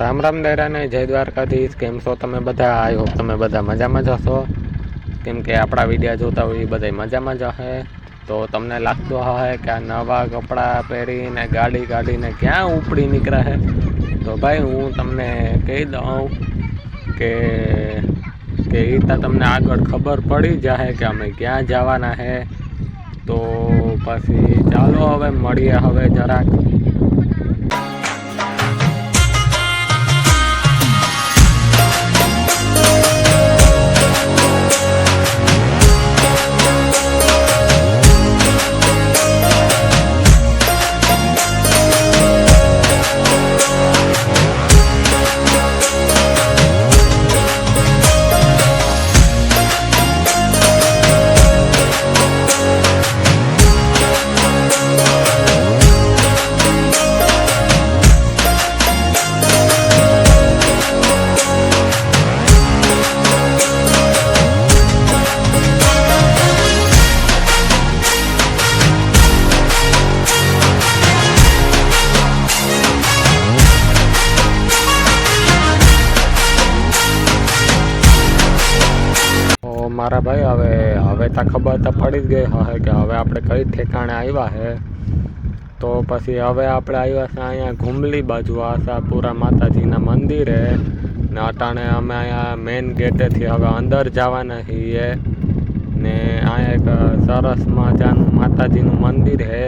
રામ રામ દાયરાને જય દ્વારકાધીશ। કેમ છો તમે બધા? આઈ હોપ તમે બધા મજામાં જ હશો, કેમ કે આપણા વિડીયો જોતા હોય એ બધા મજામાં જ હશે। તો તમને લાગતું હશે કે આ નવા કપડાં પહેરીને ગાડી કાઢીને ક્યાં ઉપડી નીકળ્યા છે। તો ભાઈ હું તમને કહી દઉં કે એ તો તમને આગળ ખબર પડી જશે કે અમે ક્યાં જવાના છે। તો પછી ચાલો હવે મળીએ હવે જરાક। મારા ભાઈ હવે તો ખબર તો પડી જ ગઈ હશે કે હવે આપણે કઈ ઠેકાણે આવ્યા છે। તો પછી હવે આપણે આવ્યા છે અહીંયા ઘુમલી બાજુ આશાપુરા માતાજીના મંદિરે ને અટાણે અમે અહીંયા મેઇન ગેટેથી હવે અંદર જવાના છીએ ને અહીંયા એક સરસ મજાનું માતાજીનું મંદિર છે,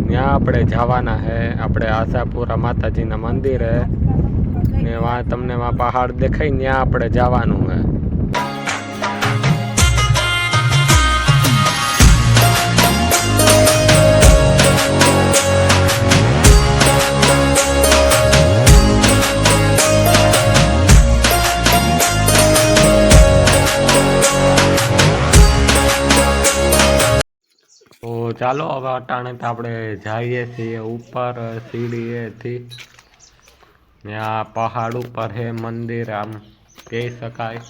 ત્યાં આપણે જવાના છે। આપણે આશાપુરા માતાજીના મંદિરે ને તમને પહાડ દેખાય ત્યાં આપણે જવાનું છે। તો ચાલો હવે અટાણે તો આપણે જઈએ છીએ ઉપર સીડીએથી, ત્યાં પહાડ ઉપર છે મંદિર આમ કહી શકાય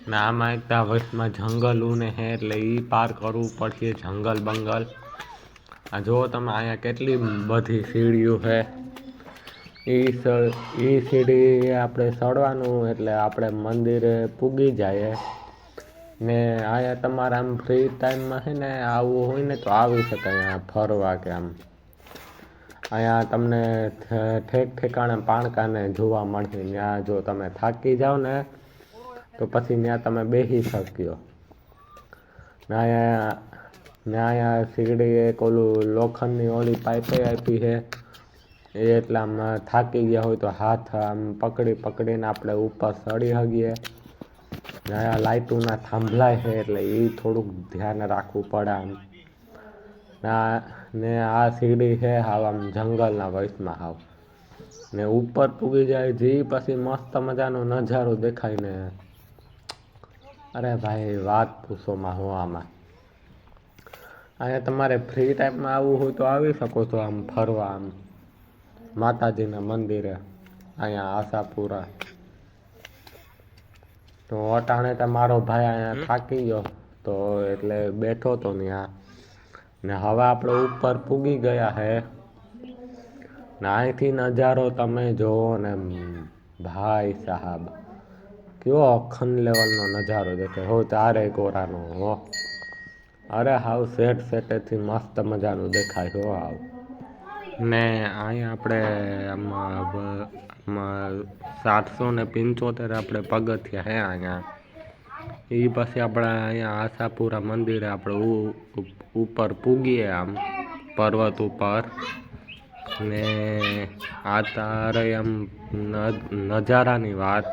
ને। આમાં એક વચમાં જંગલું ને હે એટલે એ પાર કરવું પડશે, જંગલ બંગલ। આ જો તમે અહીંયા કેટલી બધી સીડીઓ છે, એ સીડી આપણે ચડવાનું એટલે આપણે મંદિરે પૂગી જાય ને। અહીંયા તમારે આમ ફ્રી ટાઈમમાં છે ને આવવું હોય ને તો આવી શકાય અહીંયા ફરવા કે આમ। અહીંયા તમને ઠેકાણે પાણકાને જોવા મળશે, ત્યાં જો તમે થાકી જાઓ ને તો પછી ત્યાં તમે બેસી શક્યો ને। અહીંયા સીડી એક ઓલું લોખંડની ઓલી પાઇપે આપી છે, એ એટલે આમ થાકી ગયા હોય તો હાથ આમ પકડીને આપણે ઉપર ચડી શકીએ। અહીંયા લાઇટોના થાંભલા છે એટલે એ થોડુંક ધ્યાન રાખવું પડે આમ ને। આ સીડી છે હાવ આમ જંગલના વચમાં હાવ ને ઉપર પૂગી જાય જે પછી મસ્ત મજાનો નજારો દેખાય ને। અરે ભાઈ વાત પૂછોમાં હું આમાં। અહીંયા તમારે ફ્રી ટાઈમમાં આવવું હોય તો આવી શકો છો આમ ફરવા આમ માતાજીના મંદિરે અહીંયા આશાપુરા। તો અટાણે તો મારો ભાઈ અહીંયા થાકી ગયો તો એટલે બેઠો તો ત્યાં ને હવે આપણે ઉપર પૂગી ગયા છે ને અહીંથી નજારો તમે જોવો ને ભાઈ સાહેબ કેવો અખંડ લેવલનો નજારો દેખાય હો, તારે ગોરાનો હો। અરે હાવ સેટેથી મસ્ત મજાનું દેખાય હો હાવ ને। અહીંયા આપણે 775 આપણે પગથિયા હે અહીંયા। એ પછી આપણે અહીંયા આશાપુરા મંદિરે આપણે ઉપર પૂગીએ આમ પર્વત ઉપર ને। આ તારે આમ નજારાની વાત।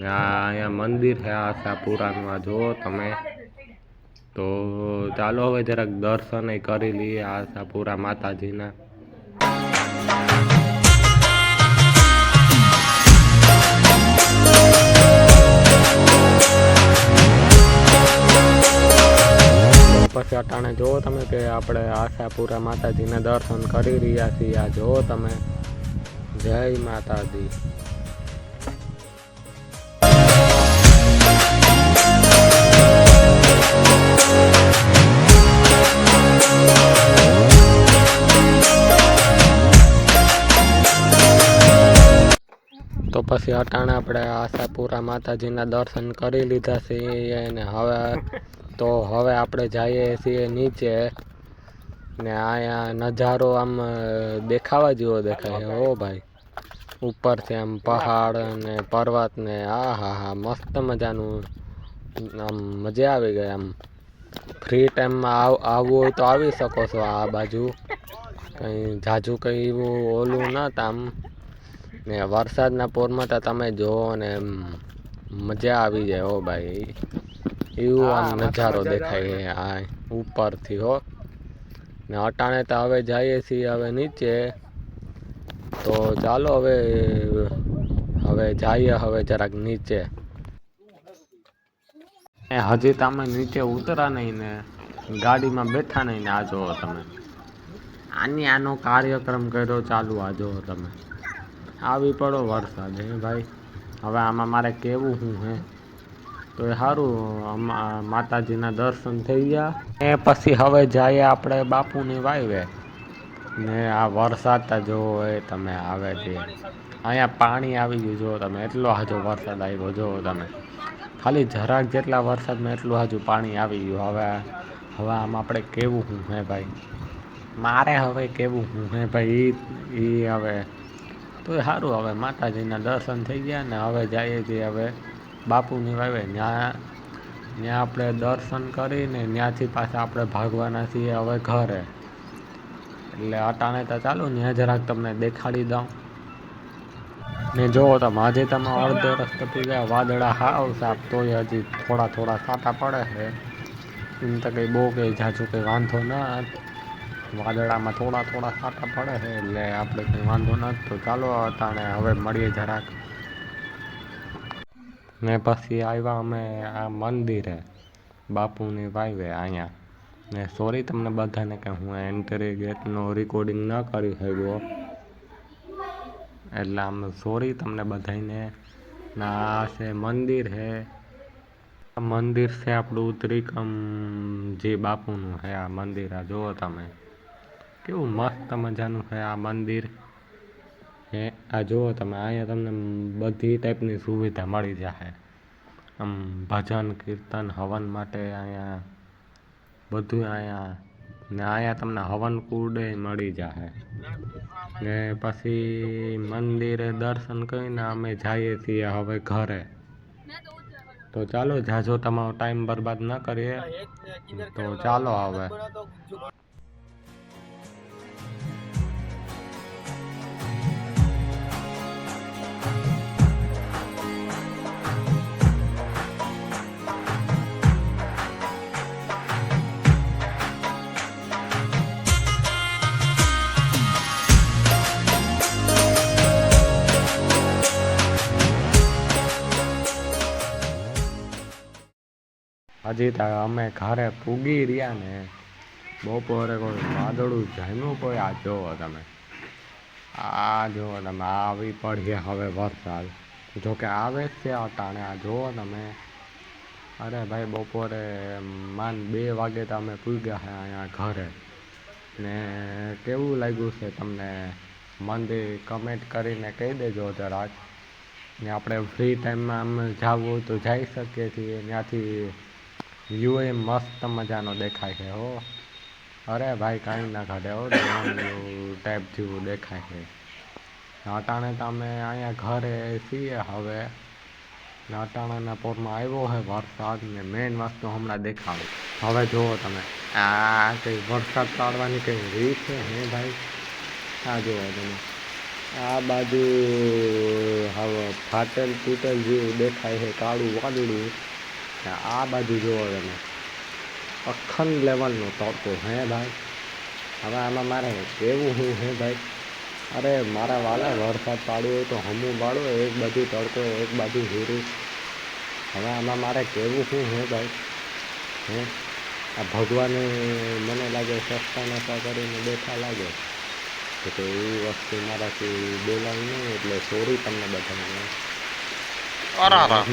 અહીંયા મંદિર છે આશાપુરાનું, આ જુઓ તમે। તો ચાલો હવે જરાક દર્શન કરી લઈએ આશાપુરા માતાજીના। પછી અટાણે જુઓ તમે કે આપણે આશાપુરા માતાજીના દર્શન કરી રહ્યા છીએ। આ જુઓ તમે, જય માતાજી। તો પછી અટાણે આપણે આશાપુરા માતાજીના દર્શન કરી લીધા છે અને હવે આપણે જઈએ છીએ નીચે ને અહીંયા નજારો આમ દેખાવા જેવો દેખાય છે. ઓ ભાઈ, ઉપરથી આમ પહાડ ને પર્વત ને હા મસ્ત મજાનું આમ મજા આવી ગઈ. આમ ફ્રી ટાઈમમાં આવવું હોય તો આવી શકો છો. આ બાજુ કંઈ જાજુ કંઈ એવું ઓલું નહોતું આમ ને વરસાદના પોરમાં તો તમે જુઓ ને મજા આવી જાય. હો ભાઈ, એવું આમ નજારો દેખાય આ ઉપરથી. હો ને અટાણે તો હવે જઈએ છીએ હવે નીચે. તો ચાલો હવે જઈએ હવે જરાક નીચે. હજી તમે નીચે ઉતરા નહીં ને ગાડીમાં બેઠા નહીં ને આ જુઓ તમે આનો કાર્યક્રમ કર્યો ચાલુ. આ જુઓ તમે આવી પડો વરસાદ હે ભાઈ. હવે આમાં મારે કેવું શું હે તો એ સારું માતાજીના દર્શન થઈ ગયા. એ પછી હવે જઈએ આપણે બાપુની વાવે ને આ વરસાદ જોવો એ તમે આવે છે. અહીંયા પાણી આવી ગયું જુઓ તમે, એટલો હાજો વરસાદ આવ્યો જુઓ તમે. ખાલી જરાક જેટલા વરસાદમાં એટલું હાજુ પાણી આવી ગયું. હવે આમ આપણે કેવું શું હે ભાઈ, મારે હવે કેવું શું હે ભાઈ એ હવે તો સારું. હવે માતાજીના દર્શન થઈ ગયા ને હવે જઈએ છીએ હવે બાપુની વાવે. ત્યાં આપણે દર્શન કરીને ત્યાંથી પાછા આપણે ભાગવાના છીએ હવે ઘરે. એટલે અટાણે તો ચાલો ત્યાં જરાક તમને દેખાડી દઉં ને જુઓ તમે હજી તમે અડધો રસ્તો પી ગયા. વાદળા હાવ સાફ તોય હજી થોડા છાંટા પડે છે. એમ તો કંઈ બહુ કંઈ જાજુ કંઈ વાંધો ના. વાદળામાં થોડા છાંટા પડે છે એટલે આપણે કંઈ વાંધો નથી. તો ચાલો અટાણે હવે મળીએ જરાક. ને પછી આવ્યા અમે આ મંદિરે બાપુની વાવે અહીંયા. ને સોરી તમને બધાને કે હું એન્ટ્રી ગેટનો રેકોર્ડિંગ ન કરી શક્યો, એટલે આમ સોરી તમને બધાને. આ છે મંદિર છે, આ મંદિર છે આપણું ત્રિકમજી બાપુનું છે આ મંદિર. આ જુઓ તમે કેવું મસ્ત મજાનું છે આ મંદિર હે. આ જુઓ તમે અહીંયા તમને બધી ટાઈપની સુવિધા મળી જશે. આમ ભજન કીર્તન હવન માટે અહીંયા બધું અહીંયા ને અહીંયા તમને હવન કુંડ મળી જશે. ને પછી મંદિરે દર્શન કરીને અમે જઈએ છીએ હવે ઘરે. તો ચાલો જાજો તમારો ટાઈમ બરબાદ ન કરીએ. તો ચાલો હવે હજી તો અમે ઘરે પૂગી રહ્યા ને બપોરે કોઈ વાદળું જામ્યું કોઈ. આ જુઓ તમે આવી પડીએ હવે વરસાદ. જોકે આવે જ છે અટાણે. આ જુઓ તમે, અરે ભાઈ બપોરે 2 વાગે તો અમે પૂગ્યા છે અહીંયા ઘરે. ને કેવું લાગ્યું છે તમને મંદિર કમેન્ટ કરીને કહી દેજો જરાક. ને આપણે ફ્રી ટાઈમમાં આમ જવું હોય તો જઈ શકીએ છીએ. ત્યાંથી વ્યૂ એ મસ્ત મજાનો દેખાય છે. હો અરે ભાઈ કાંઈ ના ઘટે. હો ટાઈપ જેવું દેખાય છે. અટાણે તો અમે અહીંયા ઘરે છીએ હવે. ને અટાણાના પોરમાં આવ્યો છે વરસાદ. ને મેઇન વસ્તુ હમણાં દેખાડું. હવે જુઓ તમે આ કંઈ વરસાદ પાડવાની કંઈ રીત છે હે ભાઈ. આ જુઓ તમે આ બાજુ હવે ફાટેલ તૂટેલ જેવું દેખાય છે, કાળું વાદળું. આ બાજુ જુઓ તમે અખંડ લેવલનો તડકો હે ભાઈ. હવે આમાં મારે કેવું શું હે ભાઈ. અરે મારા વાલા વરસાદ પાડવો હોય તો હમું પાડો. એક બાજુ તડકો એક બાજુ હીરું. હવે આમાં મારે કેવું શું હે ભાઈ હે. આ ભગવાને મને લાગે સસ્તા નશા કરીને બેઠા લાગે તો એ વસ્તુ મારાથી બોલાવી નહીં. એટલે સોરી તમને બધાને.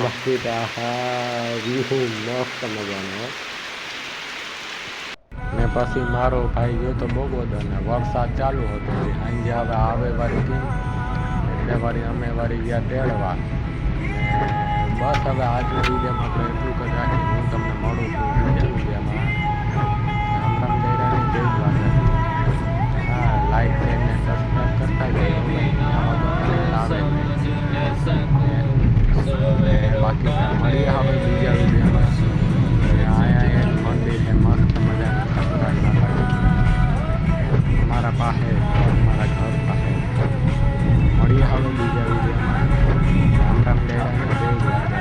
મસ્તી વ્યૂ મસ્ત મજાનો. ને પછી મારો ભાઈ ગયો તો બગોદર ને વરસાદ ચાલુ હતો. સાંજે હવે આવે વાળી એટલે વળી અમે વળી ગયા તેડવા. બસ હવે આજના વિડીયોમાં આપણે એટલું જ રાખીએ. હું તમને મળું છું બીજા વિડીયોમાં. રામ રામ ડેરાની જય દ્વારકાધીશ. હા, લાઈક શેર ને સબસ્ક્રાઈબ કરતા જજો. બાકી મળીએ હવે બીજા વિડીયોમાં. અહીંયા એક મંદિર છે મસ્ત મજાનું સત્સંગ અમારા પાસે, અમારા ઘર પાસે. મળીએ હવે બીજા વિડીયોમાં. રામ રામ ડેરાની જય દ્વારકાધીશ.